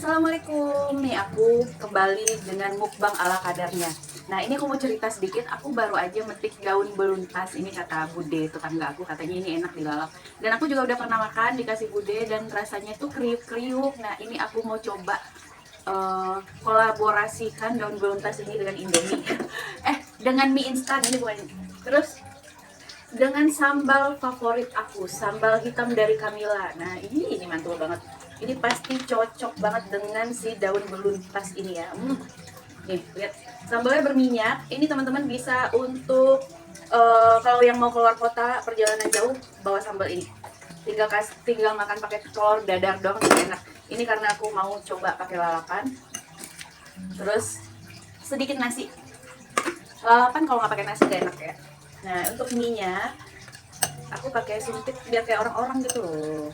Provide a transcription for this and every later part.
Assalamualaikum, nih aku kembali dengan mukbang ala kadarnya. Nah ini aku mau cerita sedikit, aku baru aja metik daun beluntas. Ini kata Bude, tetangga aku, katanya ini enak dilalap. Dan aku juga udah pernah makan, dikasih Bude, dan rasanya tuh kriuk-kriuk. Nah ini aku mau coba kolaborasikan daun beluntas ini dengan Indomie. Dengan mie instan ini bukan. Terus dengan sambal favorit aku, sambal hitam dari Camilla. Nah ini mantul banget. Ini pasti cocok banget dengan si daun beluntas ini ya. Nih lihat, sambalnya berminyak. Ini teman-teman bisa untuk kalau yang mau keluar kota perjalanan jauh bawa sambal ini. Tinggal makan pakai telur dadar doang juga enak. Ini karena aku mau coba pakai lalapan. Terus sedikit nasi. Lalapan kalau nggak pakai nasi gak enak ya. Nah untuk mie-nya aku pakai sumpit biar kayak orang-orang gitu loh.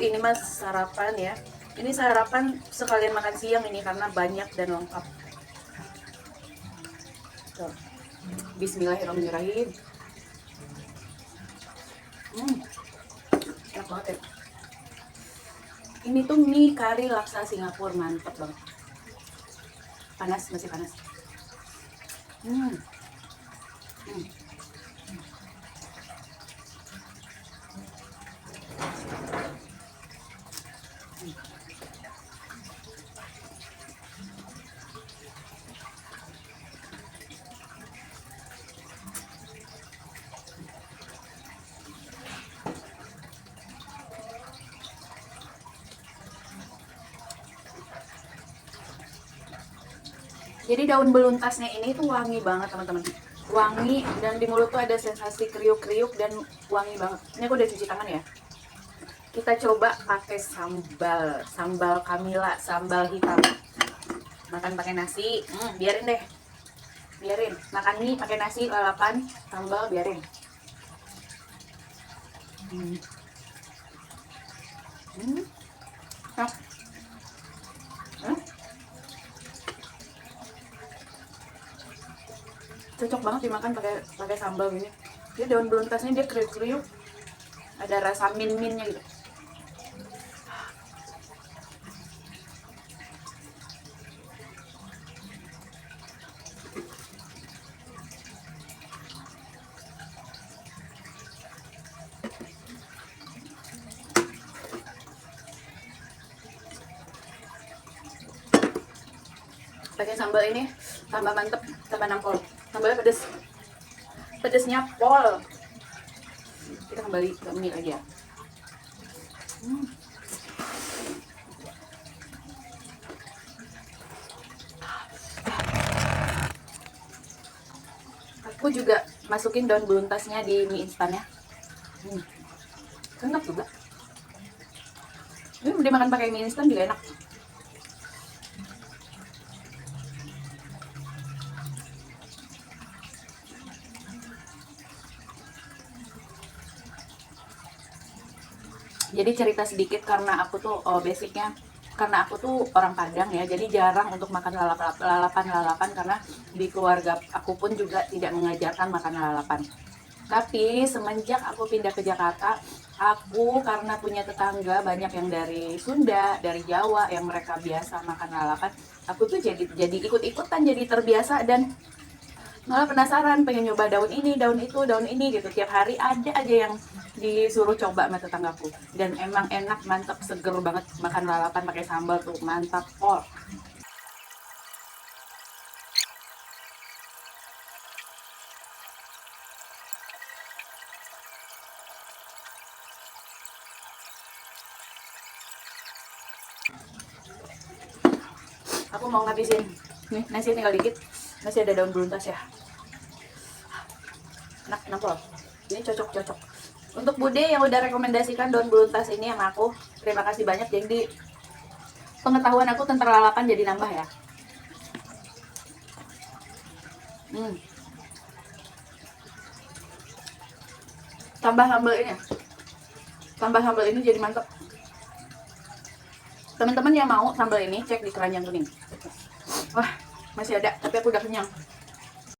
Ini mas sarapan ya. Ini sarapan sekalian makan siang ini karena banyak dan lengkap. Tuh. Bismillahirrahmanirrahim. Enak banget ya. Ini tuh mie kari laksa Singapura, mantep banget. Panas, masih panas. Jadi daun beluntasnya ini tuh wangi banget teman-teman. Wangi dan di mulut tuh ada sensasi kriuk-kriuk dan wangi banget. Ini aku udah cuci tangan ya. Kita coba pakai sambal Camilla, sambal hitam. Makan pakai nasi, biarin deh. Biarin. Makan mie pakai nasi, lalapan, sambal, biarin. Cocok banget dimakan pakai sambal gini. Dia daun beluntasnya dia kriuk-kriuk, ada rasa min-minnya gitu. Pakai sambal ini tambah mantep, tambah nampol. Sambalnya pedes, pedesnya pol. Kita kembali ke mie lagi ya. Aku juga masukin daun beluntasnya di mie instannya. Enak juga. Ini udah makan pakai mie instan juga enak. Jadi cerita sedikit karena aku tuh basicnya karena aku tuh orang Padang ya, jadi jarang untuk makan lalapan karena di keluarga aku pun juga tidak mengajarkan makan lalapan. Tapi semenjak aku pindah ke Jakarta, aku karena punya tetangga banyak yang dari Sunda, dari Jawa yang mereka biasa makan lalapan, aku tuh jadi ikut-ikutan, jadi terbiasa dan malah penasaran pengen nyoba daun ini, daun itu, daun ini gitu. Tiap hari ada aja yang disuruh coba sama tetanggaku dan emang enak, mantap, seger banget. Makan lalapan pakai sambal tuh mantap pol. Aku mau ngabisin nih, nasi tinggal dikit, masih ada daun beluntas ya. Enak, nampol. Ini cocok. Untuk Bude yang udah rekomendasikan daun beluntas ini sama aku, terima kasih banyak. Jadi pengetahuan aku tentang lalapan jadi nambah ya. Tambah sambal ini jadi mantap. Teman-teman yang mau sambal ini cek di keranjang kuning. Wah, masih ada, tapi aku udah kenyang.